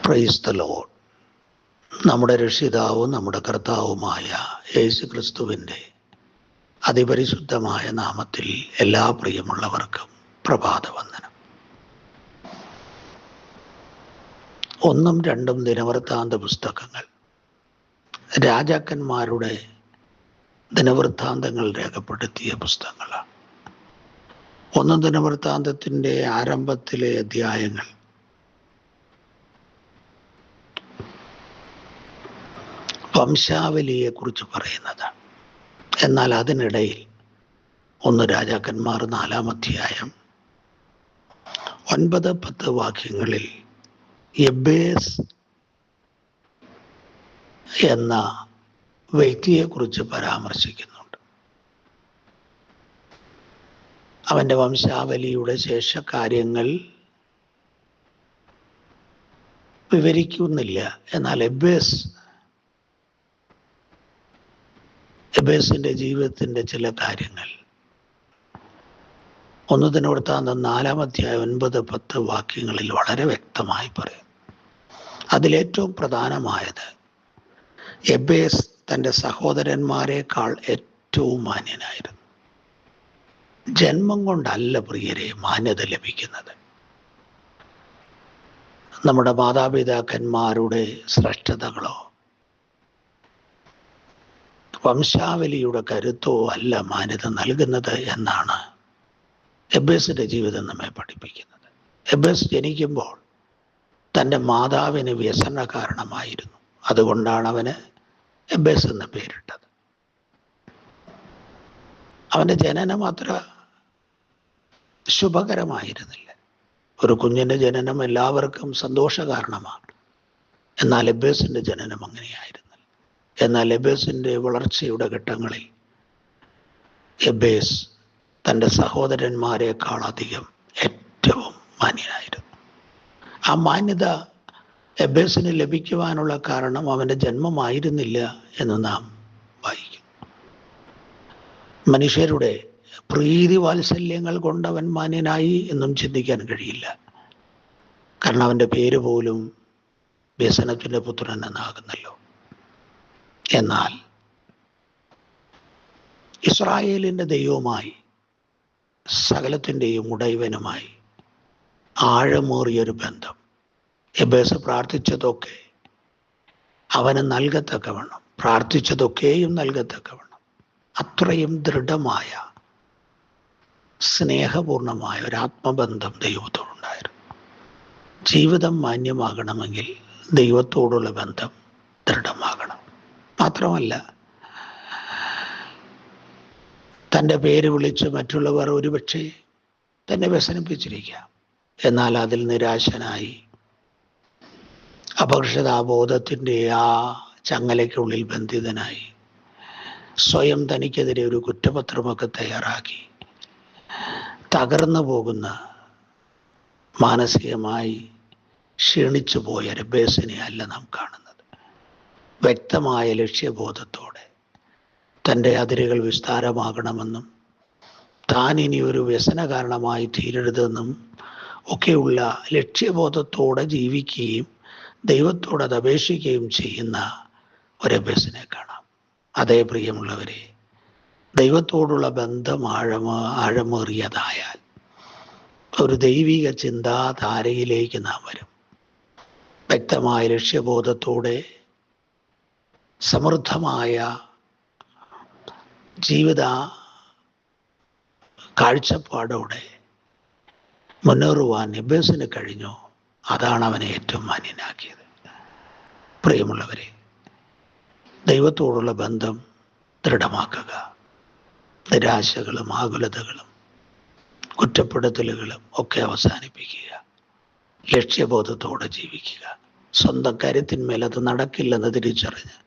Praise the Lord. നമ്മുടെ രക്ഷിതാവും നമ്മുടെ കർത്താവുമായ യേശു ക്രിസ്തുവിൻ്റെ അതിപരിശുദ്ധമായ നാമത്തിൽ എല്ലാ പ്രിയമുള്ളവർക്കും പ്രഭാതവന്ദനം. 1 2 ദിനവൃത്താന്ത പുസ്തകങ്ങൾ രാജാക്കന്മാരുടെ ദിനവൃത്താന്തങ്ങൾ രേഖപ്പെടുത്തിയ പുസ്തകങ്ങളാണ്. 1 ദിനവൃത്താന്തത്തിൻ്റെ ആരംഭത്തിലെ അധ്യായങ്ങൾ വംശാവലിയെക്കുറിച്ച് പറയുന്നതാണ്. എന്നാൽ അതിനിടയിൽ 1 രാജാക്കന്മാർ 4-ാം അധ്യായം 9-10 വാക്യങ്ങളിൽ യബ്ബേസ് എന്ന വ്യക്തിയെക്കുറിച്ച് പരാമർശിക്കുന്നുണ്ട്. അവൻ്റെ വംശാവലിയുടെ ശേഷകാര്യങ്ങൾ വിവരിക്കുന്നില്ല. എന്നാൽ എബേസിൻ്റെ ജീവിതത്തിൻ്റെ ചില കാര്യങ്ങൾ 1 ദിനവൃത്താന്തം 4-ാം അധ്യായം 9-10 വാക്യങ്ങളിൽ വളരെ വ്യക്തമായി പറയും. അതിലേറ്റവും പ്രധാനമായത് എബേസ് തൻ്റെ സഹോദരന്മാരെക്കാൾ ഏറ്റവും മാന്യനായിരുന്നു. ജന്മം കൊണ്ടല്ല പ്രിയരെ മാന്യത ലഭിക്കുന്നത്. നമ്മുടെ മാതാപിതാക്കന്മാരുടെ ശ്രേഷ്ഠതകളോ വംശാവലിയുടെ കരുത്തോ അല്ല മാന്യത നൽകുന്നത് എന്നാണ് എബേസിൻ്റെ ജീവിതം നമ്മെ പഠിപ്പിക്കുന്നത്. എബേസ് ജനിക്കുമ്പോൾ തൻ്റെ മാതാവിന് വ്യസന കാരണമായിരുന്നു. അതുകൊണ്ടാണ് അവന് എബേസ് എന്ന പേരിട്ടത്. അവൻ്റെ ജനനം അത്ര ശുഭകരമായിരുന്നില്ല. ഒരു കുഞ്ഞിൻ്റെ ജനനം എല്ലാവർക്കും സന്തോഷകാരണമാണ്. എന്നാൽ എബേസിൻ്റെ ജനനം അങ്ങനെയായിരുന്നില്ല. എന്നാൽ എബേസിൻ്റെ വളർച്ചയുടെ ഘട്ടങ്ങളിൽ എബേസ് തൻ്റെ സഹോദരന്മാരെക്കാൾ അധികം ഏറ്റവും മാന്യനായിരുന്നു. ആ മാന്യത എബേസിന് ലഭിക്കുവാനുള്ള കാരണം അവൻ്റെ ജന്മമായിരുന്നില്ല എന്ന് നാം വായിക്കും. മനുഷ്യരുടെ പ്രീതി വാത്സല്യങ്ങൾ കൊണ്ട് അവൻ മാന്യനായി എന്നും ചിന്തിക്കാൻ കഴിയില്ല. കാരണം അവൻ്റെ പേര് പോലും വ്യസനത്തിൻ്റെ പുത്രൻ എന്നാകുന്നല്ലോ. എന്നാൽ ഇസ്രായേലിൻ്റെ ദൈവവുമായി സകലത്തിൻ്റെയും ഉടയവനുമായി ആഴമേറിയൊരു ബന്ധം എബേസ് പ്രാർത്ഥിച്ചതൊക്കെ അവന് നൽകത്തക്കവണ്ണം, പ്രാർത്ഥിച്ചതൊക്കെയും നൽകത്തക്കവണ്ണം അത്രയും ദൃഢമായ സ്നേഹപൂർണമായ ഒരാത്മബന്ധം ദൈവത്തോടുണ്ടായിരുന്നു. ജീവിതം മാന്യമാകണമെങ്കിൽ ദൈവത്തോടുള്ള ബന്ധം ദൃഢമാകണം. മാത്രമല്ല, തൻ്റെ പേര് വിളിച്ച് മറ്റുള്ളവർ ഒരുപക്ഷെ തന്നെ വ്യസനിപ്പിച്ചിരിക്കാം. എന്നാൽ അതിൽ നിരാശനായി അപകർഷതാബോധത്തിൻ്റെ ആ ചങ്ങലയ്ക്കുള്ളിൽ ബന്ധിതനായി സ്വയം തനിക്കെതിരെ ഒരു കുറ്റപത്രമൊക്കെ തയ്യാറാക്കി തകർന്നു പോകുന്ന, മാനസികമായി ക്ഷീണിച്ചു പോയ എബേസിനെ അല്ല നാം കാണുന്നത്. വ്യക്തമായ ലക്ഷ്യബോധത്തോടെ തൻ്റെ അതിരുകൾ വിസ്താരമാകണമെന്നും താൻ ഇനി ഒരു വ്യസന കാരണമായി തീരരുതെന്നും ഒക്കെയുള്ള ലക്ഷ്യബോധത്തോടെ ജീവിക്കുകയും ദൈവത്തോട് അത് അപേക്ഷിക്കുകയും ചെയ്യുന്ന ഒരു എബേസിനെ കാണാം. അതേ പ്രിയമുള്ളവരെ, ദൈവത്തോടുള്ള ബന്ധം ആഴമേറിയതായാൽ ഒരു ദൈവിക ചിന്താധാരയിലേക്ക് നാം വരും. വ്യക്തമായ ലക്ഷ്യബോധത്തോടെ സമൃദ്ധമായ ജീവിത കാഴ്ചപ്പാടോടെ മുന്നേറുവാൻ എബേസിന് കഴിഞ്ഞു. അതാണ് അവനെ ഏറ്റവും മാന്യനാക്കിയത്. പ്രിയമുള്ളവരെ, ദൈവത്തോടുള്ള ബന്ധം ദൃഢമാക്കുക. നിരാശകളും ആകുലതകളും കുറ്റപ്പെടുത്തലുകളും ഒക്കെ അവസാനിപ്പിക്കുക. ലക്ഷ്യബോധത്തോടെ ജീവിക്കുക. സ്വന്തം കരുത്തിന്മേൽ അത് നടക്കില്ലെന്ന് തിരിച്ചറിഞ്ഞ്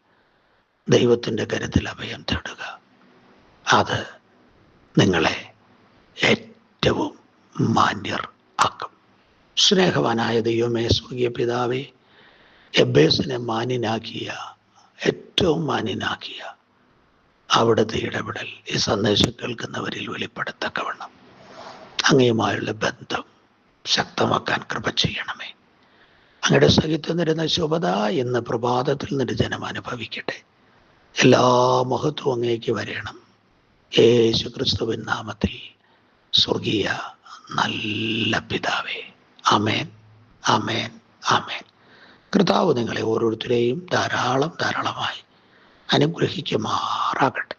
ദൈവത്തിൻ്റെ കരുത്തിൽ അഭയം തേടുക. അത് നിങ്ങളെ ഏറ്റവും മാന്യർ ആക്കും. സ്നേഹവാനായ ദൈവമേ, സ്വർഗീയ പിതാവേ, എബേസിനെ ഏറ്റവും മാന്യനാക്കിയ അവിടുത്തെ ഇടപെടൽ ഈ സന്ദേശം കേൾക്കുന്നവരിൽ വെളിപ്പെടുത്തക്കവണ്ണം അങ്ങയുമായുള്ള ബന്ധം ശക്തമാക്കാൻ കൃപ ചെയ്യണമേ. അങ്ങയുടെ സഹിത്വം നിരുന്ന ശുഭത ഇന്ന് പ്രഭാതത്തിൽ നിന്റെ ജനം അനുഭവിക്കട്ടെ. എല്ലാ മഹത്വവും അങ്ങേക്ക് വരണം. യേശു ക്രിസ്തുവിൻ നാമത്തിൽ സ്വർഗീയ നല്ല പിതാവേ, ആമേൻ, ആമേൻ, ആമേൻ. കർത്താവ് നിങ്ങളെ ഓരോരുത്തരെയും ധാരാളമായി അനുഗ്രഹിക്കുമാറാകട്ടെ.